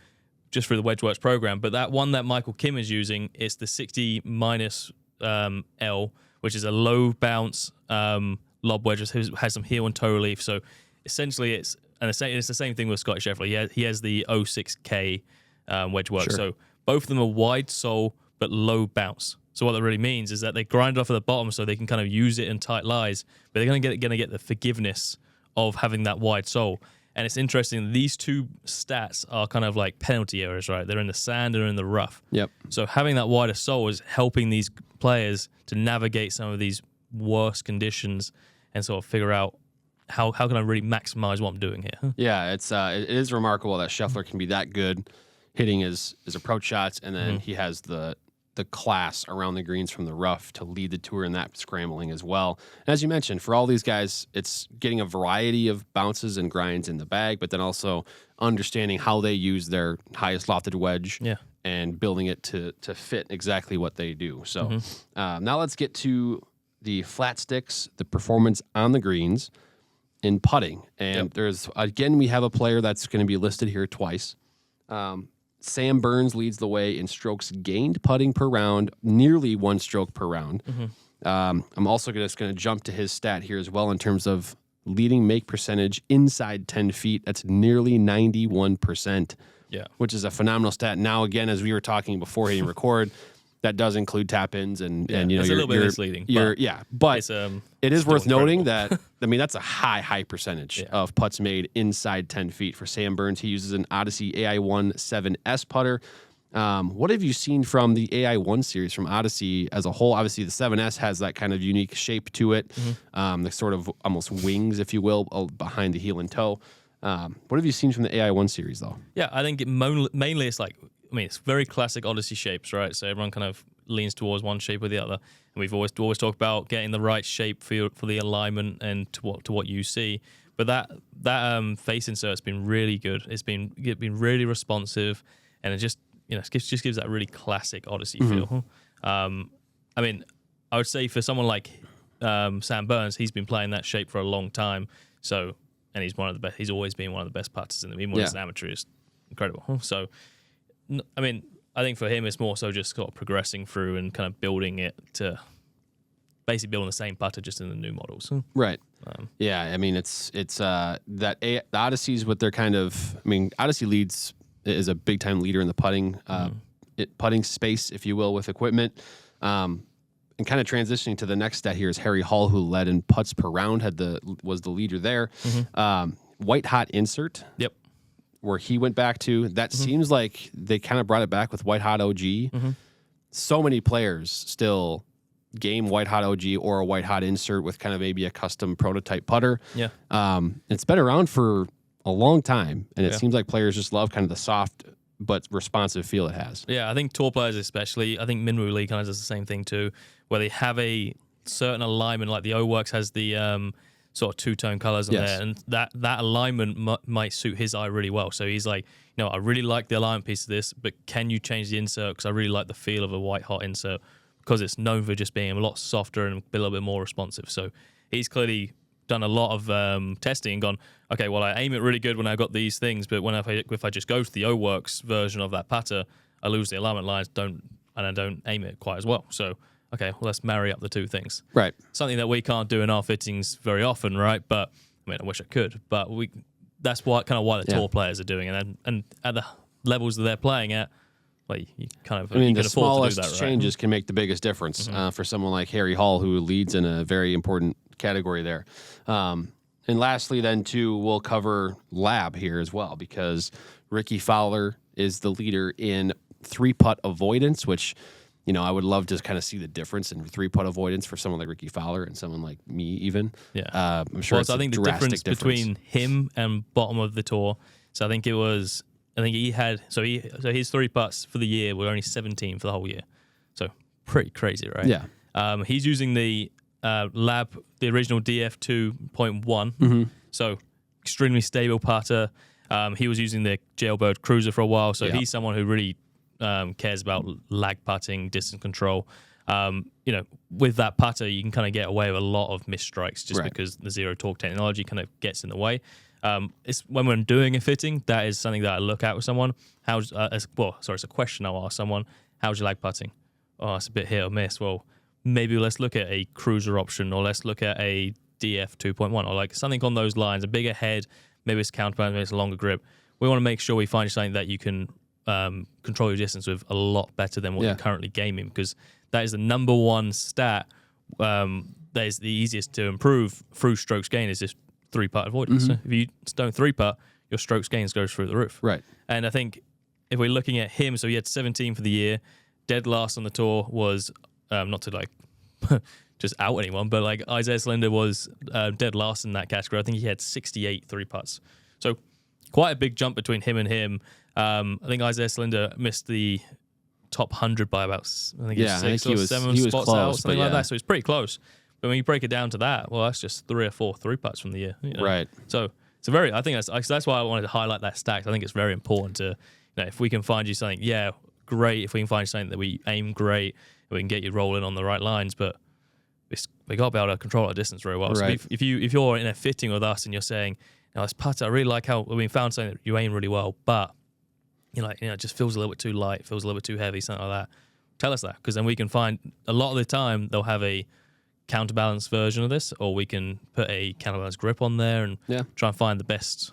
[SPEAKER 3] just through the WedgeWorks program. But that one that Michael Kim is using is the 60 minus L, which is a low bounce lob wedge, has some heel and toe relief. So essentially it's the same thing with Scotty Scheffler. He has the 06K WedgeWorks. Sure. So both of them are wide sole but low bounce. So what that really means is that they grind off at the bottom so they can kind of use it in tight lies, but they're going to get the forgiveness of having that wide sole. And it's interesting, these two stats are kind of like penalty areas, right? They're in the sand or in the rough. Yep. So having that wider sole is helping these players to navigate some of these worse conditions and sort of figure out how can I really maximize what I'm doing here.
[SPEAKER 1] Yeah, it is remarkable that Scheffler can be that good hitting his approach shots, and then he has the class around the greens from the rough to lead the tour in that scrambling as well. And as you mentioned, for all these guys, it's getting a variety of bounces and grinds in the bag, but then also understanding how they use their highest lofted wedge and building it to fit exactly what they do. So now let's get to the flat sticks, the performance on the greens, in putting. And we have a player that's going to be listed here twice. Sam Burns leads the way in strokes gained putting per round, nearly 1 stroke per round. I'm also just going to jump to his stat here as well in terms of leading make percentage inside 10 feet. That's nearly 91%, which is a phenomenal stat. Now, again, as we were talking before hitting record, that does include tap-ins and you know,
[SPEAKER 3] it's a little bit misleading.
[SPEAKER 1] But it is worth noting that, I mean, that's a high percentage of putts made inside 10 feet for Sam Burns. He uses an Odyssey AI1 7S putter. What have you seen from the AI1 series from Odyssey as a whole? Obviously, the 7S has that kind of unique shape to it, the sort of almost wings, if you will, behind the heel and toe. What have you seen from the AI1 series, though?
[SPEAKER 3] Yeah, I think mainly it's like, I mean, it's very classic Odyssey shapes, right? So everyone kind of leans towards one shape or the other. And we've always talked about getting the right shape for the alignment and to what you see. But that face insert's been really good. It's been really responsive, and it just gives that really classic Odyssey feel. I mean, I would say for someone like Sam Burns, he's been playing that shape for a long time. So, and he's one of the best. He's always been one of the best putters in the even when he's an amateur. Is incredible. So, I mean, I think for him, it's more so just sort of progressing through and kind of building it to basically building the same putter just in the new models.
[SPEAKER 1] Right. I mean, it's the Odysseys with their kind of, I mean, Odyssey is a big time leader in the putting space, if you will, with equipment. And kind of transitioning to the next stat here is Harry Hall, who led in putts per round, was the leader there. White hot insert.
[SPEAKER 3] Yep.
[SPEAKER 1] Where he went back to, that seems like they kind of brought it back with White Hot OG. So many players still game White Hot OG or a White Hot insert with kind of maybe a custom prototype putter.
[SPEAKER 3] Yeah.
[SPEAKER 1] It's been around for a long time, and it seems like players just love kind of the soft but responsive feel it has.
[SPEAKER 3] Yeah, I think tour players especially, I think Minwoo Lee kind of does the same thing too, where they have a certain alignment, like the O-Works has the sort of two-tone colors on there, and that alignment might suit his eye really well. So he's like, you know, I really like the alignment piece of this, but can you change the insert? Because I really like the feel of a White Hot insert, because it's known for just being a lot softer and a little bit more responsive. So he's clearly done a lot of testing and gone, okay, well, I aim it really good when I've got these things, but if I just go to the O-Works version of that putter, I lose the alignment lines, and I don't aim it quite as well. So, okay, well, let's marry up the two things.
[SPEAKER 1] Right.
[SPEAKER 3] Something that we can't do in our fittings very often, right? But, I mean, I wish I could, but that's why the tour players are doing it. And at the levels that they're playing at, like, you kind of,
[SPEAKER 1] the
[SPEAKER 3] afford
[SPEAKER 1] smallest
[SPEAKER 3] to do that, right?
[SPEAKER 1] changes can make the biggest difference for someone like Harry Hall, who leads in a very important category there. And lastly, then, too, we'll cover lab here as well, because Ricky Fowler is the leader in 3-putt avoidance, which, you know, I would love to kind of see the difference in 3-putt avoidance for someone like Ricky Fowler and someone like me, even.
[SPEAKER 3] Yeah.
[SPEAKER 1] I'm sure
[SPEAKER 3] I think the difference between him and bottom of the tour, so I think he had, so his 3 putts for the year were only 17 for the whole year. So pretty crazy, right?
[SPEAKER 1] Yeah.
[SPEAKER 3] He's using the lab, the original DF 2.1. So extremely stable putter. He was using the Jailbird Cruiser for a while. So he's someone who really cares about lag putting, distance control. You know, with that putter, you can kind of get away with a lot of missed strikes just because the zero torque technology kind of gets in the way. It's when we're doing a fitting, that is something that I look at with someone. It's a question I'll ask someone. How's your lag putting? Oh, it's a bit hit or miss. Well, maybe let's look at a cruiser option, or let's look at a DF 2.1, or like something on those lines, a bigger head, maybe it's counterbalance, maybe it's a longer grip. We want to make sure we find something that you can control your distance with a lot better than what you're currently gaming, because that is the number one stat that is the easiest to improve through strokes gain, is this 3-putt avoidance. So if you don't 3-putt, your strokes gains goes through the roof. Right. And I think if we're looking at him, so he had 17 for the year, dead last on the tour was, not to like just out anyone, but like Isaiah Slinder was dead last in that category. I think he had 68 3-putts. So quite a big jump between him and him. I think Isaiah Slinder missed the top 100 by about, I think, 6 or 7 spots close, out, something like that. So it's pretty close. But when you break it down to that, well, that's just 3 or 4 3-putts from the year. You know? Right. So it's a very, I think that's why I wanted to highlight that stack. I think it's very important to, you know, if we can find you something, great. If we can find something that we aim great, we can get you rolling on the right lines. But we got to be able to control our distance very well.
[SPEAKER 1] Right.
[SPEAKER 3] So if you're in a fitting with us and you're saying, this putter, I really like how we found something that you aim really well, but it just feels a little bit too light, feels a little bit too heavy, something like that. Tell us that, because then we can find a lot of the time they'll have a counterbalance version of this, or we can put a counterbalance grip on there and try and find the best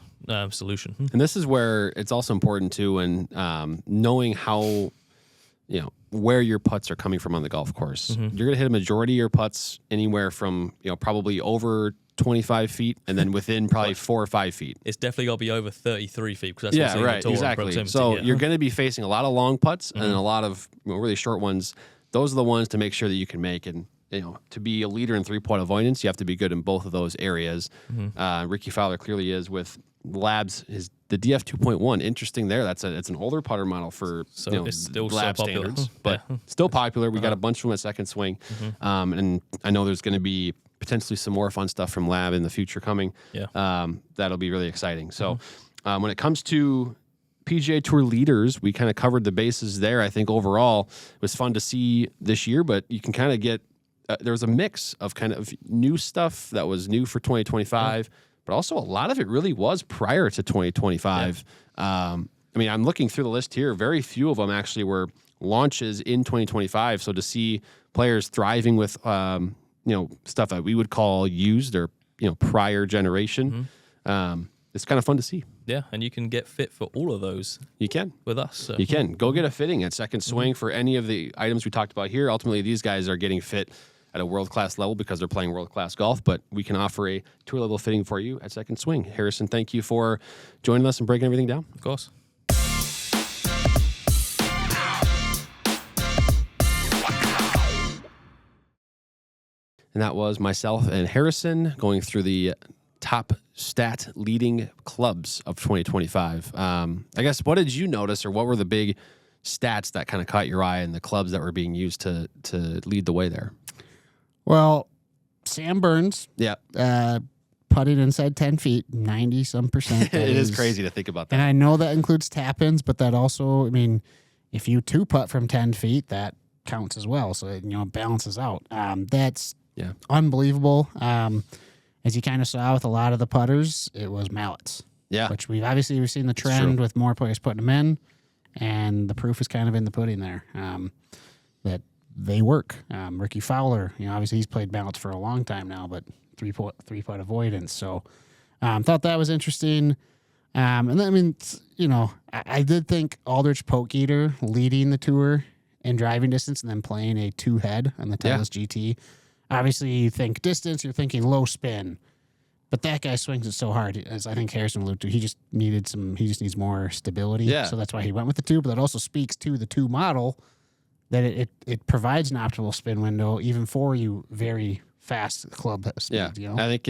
[SPEAKER 3] solution.
[SPEAKER 1] And this is where it's also important too, and knowing how, where your putts are coming from on the golf course. You're going to hit a majority of your putts anywhere from, probably over 25 feet and then within probably 4 or 5 feet.
[SPEAKER 3] It's definitely got to be over 33 feet, because that's what's
[SPEAKER 1] right, exactly. So you're going to be facing a lot of long putts and a lot of really short ones. Those are the ones to make sure that you can make. And to be a leader in 3-point avoidance, you have to be good in both of those areas. Ricky Fowler clearly is with Labs. The DF 2.1, interesting there. It's an older putter model for
[SPEAKER 3] it's still
[SPEAKER 1] lab
[SPEAKER 3] so popular.
[SPEAKER 1] standards, but still popular. We got a bunch from a second swing, and I know there's going to be potentially some more fun stuff from Lab in the future coming. That'll be really exciting. So when it comes to PGA Tour leaders, we kind of covered the bases there. I think overall it was fun to see this year, but you can kind of get there was a mix of kind of new stuff that was new for 2025. But also a lot of it really was prior to 2025. I'm looking through the list here. Very few of them actually were launches in 2025. So to see players thriving with, stuff that we would call used or, prior generation, it's kind of fun to see.
[SPEAKER 3] Yeah, and you can get fit for all of those.
[SPEAKER 1] You can.
[SPEAKER 3] With us. So.
[SPEAKER 1] You can. Go get a fitting at Second Swing for any of the items we talked about here. Ultimately, these guys are getting fit at a world-class level because they're playing world-class golf, but we can offer a tour-level fitting for you at Second Swing. Harrison, thank you for joining us and breaking everything down.
[SPEAKER 3] Of course.
[SPEAKER 1] And that was myself and Harrison going through the top stat leading clubs of 2025. I guess, what did you notice, or what were the big stats that kind of caught your eye in the clubs that were being used to lead the way there?
[SPEAKER 2] Well, Sam Burns, putting inside 10 feet, 90-some%.
[SPEAKER 1] It is crazy to think about that.
[SPEAKER 2] And I know that includes tap-ins, but that also, if you 2-putt from 10 feet, that counts as well. So, it balances out. That's unbelievable. As you kind of saw with a lot of the putters, it was mallets.
[SPEAKER 1] Yeah.
[SPEAKER 2] Which we've seen the trend with more players putting them in, and the proof is kind of in the pudding there. That they work. Ricky Fowler, obviously he's played mallets for a long time now, but 3-putt avoidance. So thought that was interesting. And then, I did think Aldrich Pokeeter leading the tour in driving distance and then playing a 2-head on the Titleist GT. Obviously, you think distance, you're thinking low spin, but that guy swings it so hard, as I think Harrison alluded to. He just needs more stability. Yeah. So that's why he went with the 2, but that also speaks to the 2 model, that it provides an optimal spin window even for you very fast club speed.
[SPEAKER 1] Yeah, I think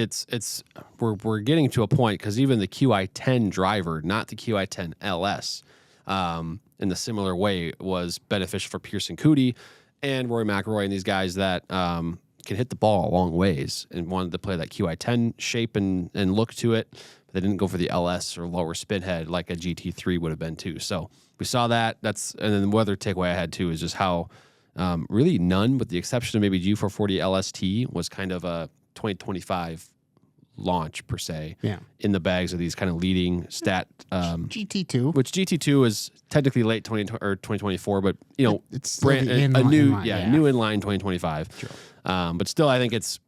[SPEAKER 1] we're getting to a point, because even the QI10 driver, not the QI10 LS, in the similar way was beneficial for Pearson Coody and Rory McIlroy and these guys that can hit the ball a long ways, and wanted to play that QI10 shape and look to it. But they didn't go for the LS or lower spin head like a GT3 would have been too. So we saw that. And then the other takeaway I had too is just how really none, with the exception of maybe G440 LST, was kind of a 2025 launch per se. Yeah. In the bags of these kind of leading stat
[SPEAKER 2] GT2,
[SPEAKER 1] which GT2 is technically late 2024, but
[SPEAKER 2] it's
[SPEAKER 1] new inline 2025.
[SPEAKER 3] Sure.
[SPEAKER 1] But still, I think it's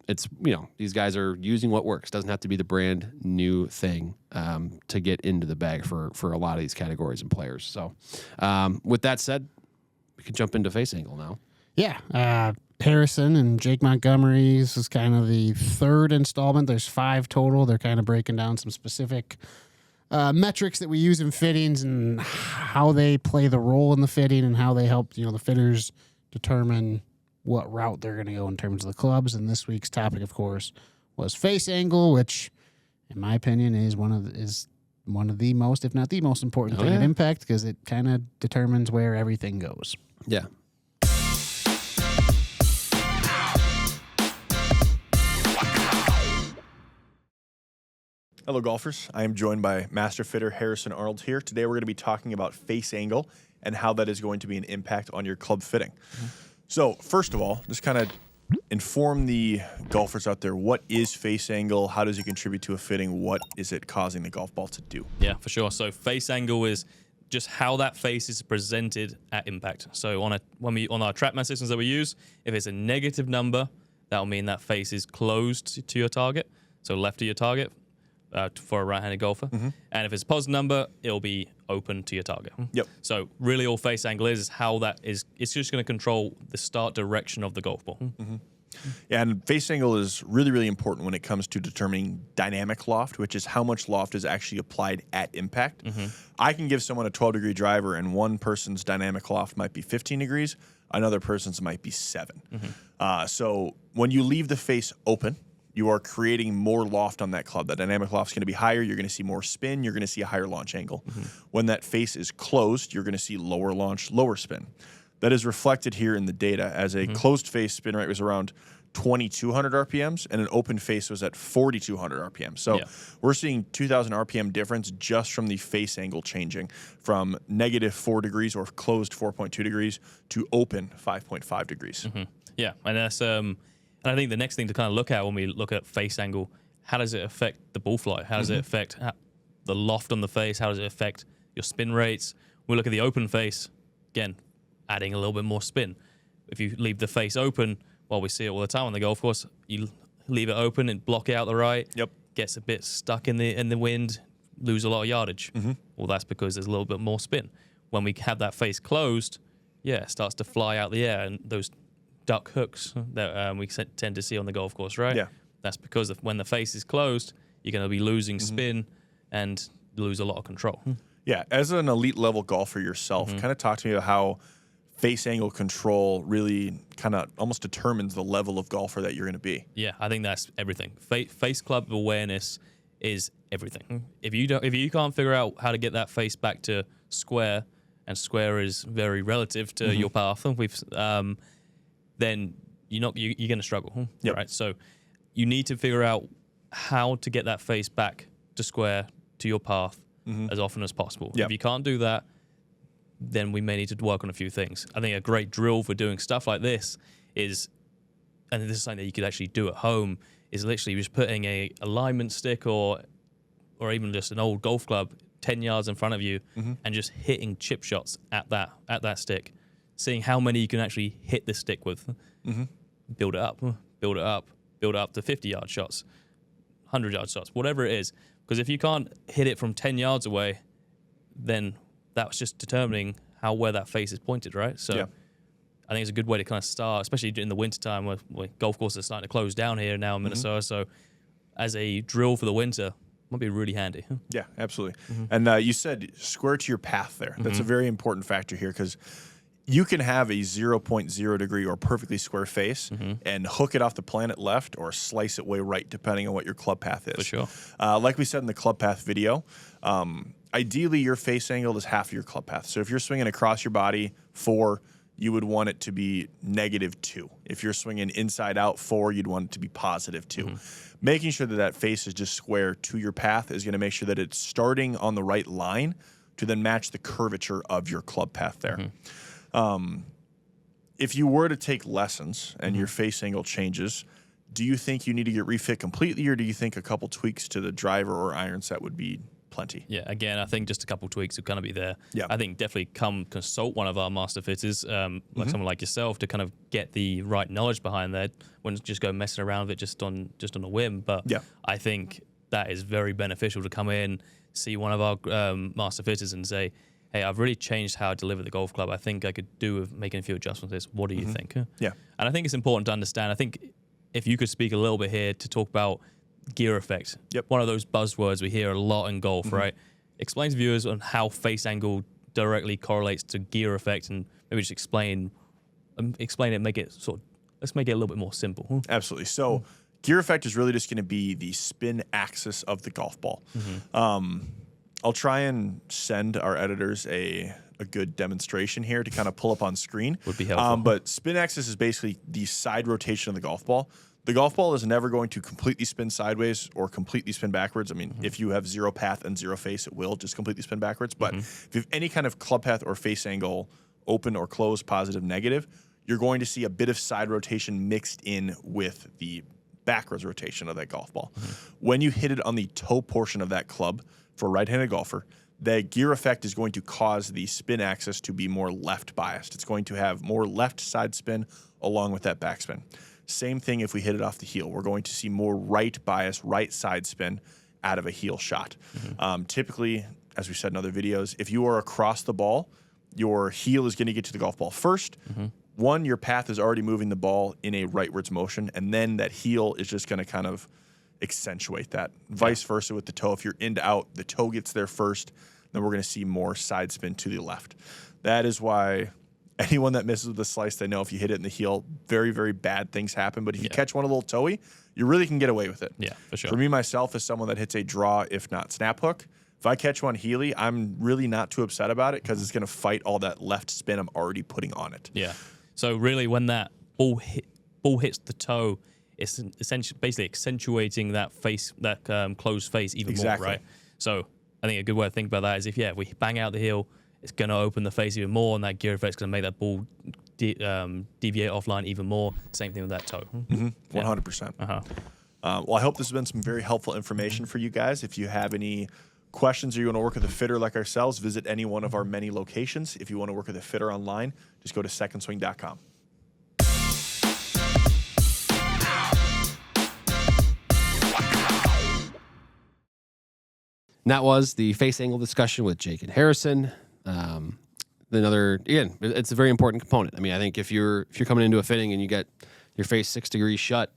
[SPEAKER 1] these guys are using what works. Doesn't have to be the brand new thing to get into the bag for a lot of these categories and players. So with that said, we can jump into face angle now.
[SPEAKER 2] Yeah. Harrison and Jake Montgomery, this is kind of the 3rd installment. There's 5 total. They're kind of breaking down some specific metrics that we use in fittings and how they play the role in the fitting and how they help the fitters determine what route they're going to go in terms of the clubs. And this week's topic, of course, was face angle, which, in my opinion, is one of the most, if not the most important thing at Impact, because it kind of determines where everything goes.
[SPEAKER 1] Yeah.
[SPEAKER 4] Hello, golfers. I am joined by Master Fitter Harrison Arnold here. Today we're going to be talking about face angle and how that is going to be an impact on your club fitting. So first of all, just kind of inform the golfers out there, what is face angle? How does it contribute to a fitting? What is it causing the golf ball to do?
[SPEAKER 3] Yeah, for sure. So face angle is just how that face is presented at impact. So on our TrackMan systems that we use, if it's a negative number, that'll mean that face is closed to your target, so left of your target for a right-handed golfer. And if it's a positive number, it'll be open to your target.
[SPEAKER 4] Yep.
[SPEAKER 3] So really all face angle is how that is. It's just going to control the start direction of the golf ball.
[SPEAKER 4] Yeah, and face angle is really, really important when it comes to determining dynamic loft, which is how much loft is actually applied at impact. I can give someone a 12-degree driver, and one person's dynamic loft might be 15 degrees, another person's might be 7. So when you leave the face open, you are creating more loft on that club. That dynamic loft is going to be higher. You're going to see more spin. You're going to see a higher launch angle. When that face is closed, you're going to see lower launch, lower spin. That is reflected here in the data as a closed face spin rate was around 2,200 RPMs and an open face was at 4,200 RPM. So we're seeing 2,000 RPM difference just from the face angle changing from negative 4 degrees or closed 4.2 degrees to open 5.5 degrees.
[SPEAKER 3] Yeah, and that's and I think the next thing to kind of look at when we look at face angle, how does it affect the ball flight? How does it affect the loft on the face? How does it affect your spin rates? We look at the open face, again, adding a little bit more spin. If you leave the face open, well, we see it all the time on the golf course. You leave it open and block it out the right. Gets a bit stuck in the wind, lose a lot of yardage. Well, that's because there's a little bit more spin. When we have that face closed, it starts to fly out the air, and those duck hooks that we tend to see on the golf course, right?
[SPEAKER 4] Yeah.
[SPEAKER 3] That's because when the face is closed, you're going to be losing spin and lose a lot of control.
[SPEAKER 4] Yeah, as an elite level golfer yourself, kind of talk to me about how face angle control really kind of almost determines the level of golfer that you're going to be.
[SPEAKER 3] Yeah, I think that's everything. Face club awareness is everything. If you can't figure out how to get that face back to square, and square is very relative to your path, then you're going to struggle. Right? So you need to figure out how to get that face back to square to your path as often as possible. If you can't do that, then we may need to work on a few things. I think a great drill for doing stuff like this is, and this is something that you could actually do at home, is literally just putting a alignment stick or even just an old golf club 10 yards in front of you and just hitting chip shots at that stick, seeing how many you can actually hit the stick with. Build it up to 50-yard shots, 100-yard shots, whatever it is. Because if you can't hit it from 10 yards away, then that's just determining where that face is pointed, right? So I think it's a good way to kind of start, especially in the wintertime where golf courses are starting to close down here now in Minnesota. So as a drill for the winter, might be really handy.
[SPEAKER 4] Yeah, absolutely. And you said square to your path there. That's a very important factor here because you can have a 0.0 degree or perfectly square face and hook it off the planet left or slice it way right, depending on what your club path is.
[SPEAKER 3] For sure.
[SPEAKER 4] Like we said in the club path video, ideally your face angle is half of your club path. So if you're swinging across your body 4, you would want it to be -2. If you're swinging inside out 4, you'd want it to be +2. Making sure that that face is just square to your path is going to make sure that it's starting on the right line to then match the curvature of your club path there. If you were to take lessons and your face angle changes, do you think you need to get refit completely, or do you think a couple tweaks to the driver or iron set would be plenty?
[SPEAKER 3] Yeah, again, I think just a couple tweaks would kind of be there.
[SPEAKER 4] Yeah.
[SPEAKER 3] I think definitely come consult one of our master fitters, like someone like yourself, to kind of get the right knowledge behind that. Wouldn't just go messing around with it just on a whim. But I think that is very beneficial to come in, see one of our master fitters and say, hey, I've really changed how I deliver the golf club. I think I could do with making a few adjustments to this. What do you think?
[SPEAKER 4] Yeah.
[SPEAKER 3] And I think it's important to understand. I think if you could speak a little bit here to talk about gear effect. One of those buzzwords we hear a lot in golf, right? Explain to viewers on how face angle directly correlates to gear effect, and maybe just explain it, let's make it a little bit more simple.
[SPEAKER 4] Absolutely. So gear effect is really just going to be the spin axis of the golf ball. I'll try and send our editors a good demonstration here to kind of pull up on screen.
[SPEAKER 3] Would be helpful.
[SPEAKER 4] But spin axis is basically the side rotation of the golf ball. The golf ball is never going to completely spin sideways or completely spin backwards. I mean, if you have 0 path and 0 face, it will just completely spin backwards. But if you have any kind of club path or face angle, open or closed, positive, negative, you're going to see a bit of side rotation mixed in with the backwards rotation of that golf ball. When you hit it on the toe portion of that club for a right-handed golfer, the gear effect is going to cause the spin axis to be more left biased. It's going to have more left side spin along with that backspin. Same thing if we hit it off the heel. We're going to see more right bias, right side spin out of a heel shot. Typically, as we said in other videos, if you are across the ball, your heel is going to get to the golf ball first. One, your path is already moving the ball in a rightwards motion, and then that heel is just going to kind of accentuate that. Vice versa with the toe. If you're in to out, the toe gets there first, then we're going to see more side spin to the left. That is why anyone that misses with the slice, they know if you hit it in the heel, very, very bad things happen. But if you catch one a little toey, you really can get away with it.
[SPEAKER 3] Yeah, for sure.
[SPEAKER 4] For me, myself, as someone that hits a draw, if not snap hook, if I catch one heely, I'm really not too upset about it because it's going to fight all that left spin I'm already putting on it.
[SPEAKER 3] Yeah. So really, when that ball hits the toe, it's essentially basically accentuating that face, that closed face even more, right? So I think a good way to think about that is if we bang out the heel, it's going to open the face even more, and that gear effect is going to make that ball deviate offline even more. Same thing with that toe.
[SPEAKER 4] 100%. Well, I hope this has been some very helpful information for you guys. If you have any questions or you want to work with a fitter like ourselves, visit any one of our many locations. If you want to work with a fitter online, just go to secondswing.com.
[SPEAKER 1] And that was the face angle discussion with Jake and Harrison. Again, it's a very important component. I mean, I think if you're coming into a fitting and you get your face 6 degrees shut,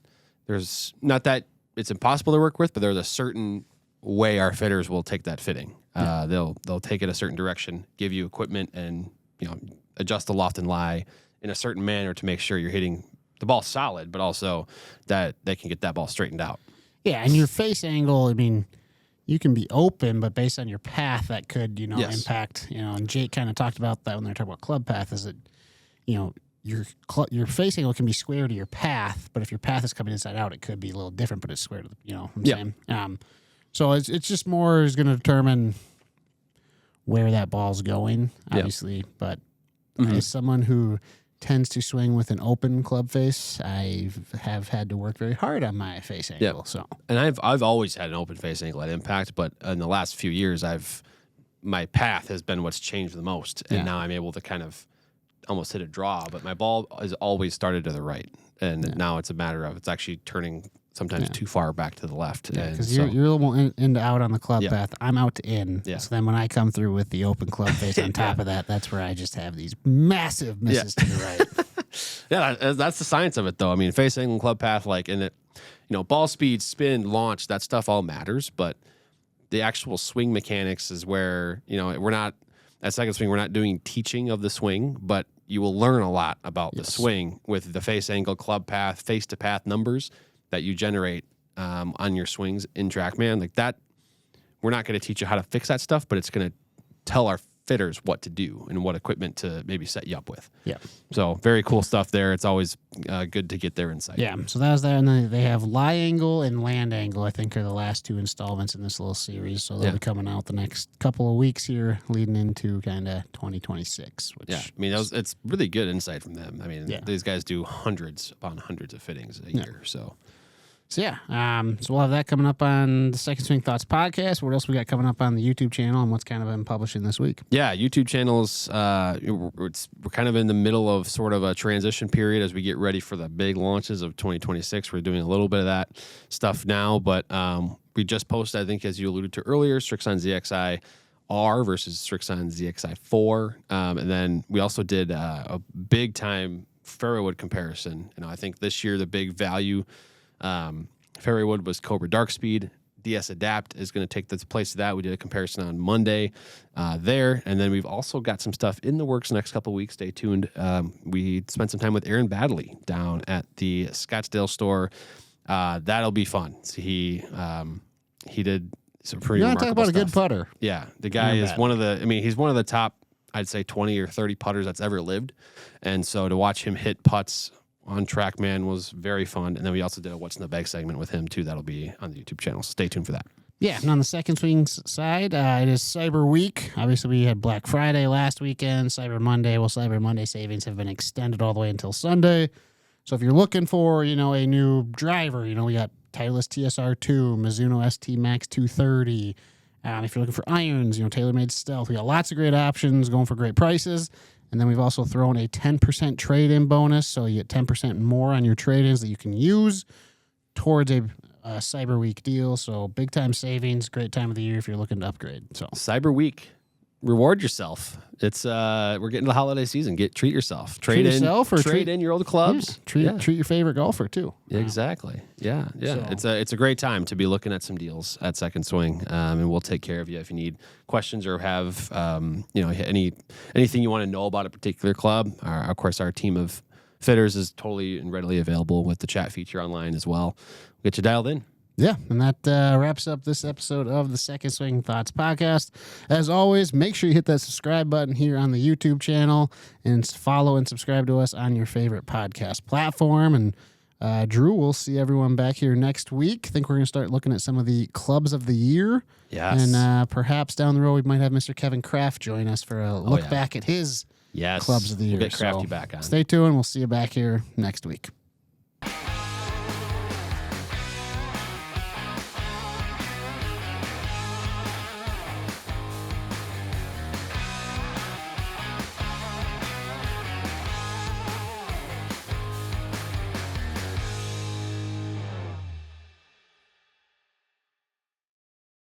[SPEAKER 1] there's not that it's impossible to work with, but there's a certain way our fitters will take that fitting. They'll take it a certain direction, give you equipment, and adjust the loft and lie in a certain manner to make sure you're hitting the ball solid, but also that they can get that ball straightened out.
[SPEAKER 2] Yeah, and your face angle, I mean, you can be open, but based on your path, that could, impact, and Jake kind of talked about that when they were talking about club path, is that, your face angle can be square to your path, but if your path is coming inside out, it could be a little different, but it's square to the, what I'm saying? So it's just more is going to determine where that ball's going, obviously, but as someone who tends to swing with an open club face, I have had to work very hard on my face angle. So,
[SPEAKER 1] and I've always had an open face angle at impact, but in the last few years, my path has been what's changed the most, and now I'm able to kind of almost hit a draw, but my ball has always started to the right, and now it's a matter of it's actually turning sometimes too far back to the left.
[SPEAKER 2] Because you're a little in to out on the club path. I'm out to in. So then when I come through with the open club face on top of that, that's where I just have these massive misses to the right.
[SPEAKER 1] That's the science of it, though. I mean, face angle, club path, ball speed, spin, launch, that stuff all matters, but the actual swing mechanics is where, we're not, at Second Swing, we're not doing teaching of the swing, but you will learn a lot about the swing with the face angle, club path, face to path numbers that you generate on your swings in TrackMan. Like that, we're not going to teach you how to fix that stuff, but it's going to tell our fitters what to do and what equipment to maybe set you up with.
[SPEAKER 2] Yeah.
[SPEAKER 1] So very cool stuff there. It's always good to get their insight.
[SPEAKER 2] Yeah. So that was there. And then they have lie angle and land angle, I think, are the last two installments in this little series. So they'll be coming out the next couple of weeks here leading into kind of 2026. Which
[SPEAKER 1] I mean, it's really good insight from them. I mean, these guys do hundreds upon hundreds of fittings a year. So we'll have that coming up on the Second Swing Thoughts podcast. What else we got coming up on the YouTube channel and what's kind of been publishing this week? Yeah, YouTube channels, we're kind of in the middle of sort of a transition period as we get ready for the big launches of 2026. We're doing a little bit of that stuff now, but we just posted, I think, as you alluded to earlier, Strixon ZXi R versus Strixon ZXi 4. And then we also did a big time fairway wood comparison. I think this year the big value fairway wood was Cobra Dark Speed. DS Adapt is going to take the place of that. We did a comparison on Monday there, and then we've also got some stuff in the works the next couple of weeks. Stay tuned. We spent some time with Aaron Badley down at the Scottsdale store. That'll be fun. So he did some pretty. You want to talk about
[SPEAKER 2] a good putter?
[SPEAKER 1] Yeah, the guy is one of the. I mean, he's one of the top, I'd say, 20 or 30 putters that's ever lived, and so to watch him hit putts on TrackMan was very fun. And then we also did a What's in the Bag segment with him too. That'll be on the YouTube channel. So stay tuned for that.
[SPEAKER 2] Yeah, and on the Second Swing side, it is Cyber Week. Obviously, we had Black Friday last weekend, Cyber Monday. Well, Cyber Monday savings have been extended all the way until Sunday. So if you're looking for, a new driver, we got Titleist TSR2, Mizuno ST Max 230. If you're looking for irons, TaylorMade Stealth. We got lots of great options going for great prices. And then we've also thrown a 10% trade-in bonus, so you get 10% more on your trade-ins that you can use towards a Cyber Week deal. So big time savings, great time of the year if you're looking to upgrade. So
[SPEAKER 1] Cyber Week, reward yourself. It's we're getting to the holiday season. Treat yourself. Trade in your old clubs.
[SPEAKER 2] Yeah, treat your favorite golfer too.
[SPEAKER 1] Exactly. Yeah. So, it's a great time to be looking at some deals at Second Swing, and we'll take care of you if you need questions or have anything you want to know about a particular club. Of course, our team of fitters is totally and readily available with the chat feature online as well. We'll get you dialed in.
[SPEAKER 2] Yeah, and that wraps up this episode of the Second Swing Thoughts podcast. As always, make sure you hit that subscribe button here on the YouTube channel and follow and subscribe to us on your favorite podcast platform. And Drew, we'll see everyone back here next week. I think we're going to start looking at some of the clubs of the year.
[SPEAKER 1] Yes.
[SPEAKER 2] And perhaps down the road, we might have Mr. Kevin Kraft join us for a look back at his clubs of the year.
[SPEAKER 1] We'll get Crafty back on.
[SPEAKER 2] Stay tuned. We'll see you back here next week.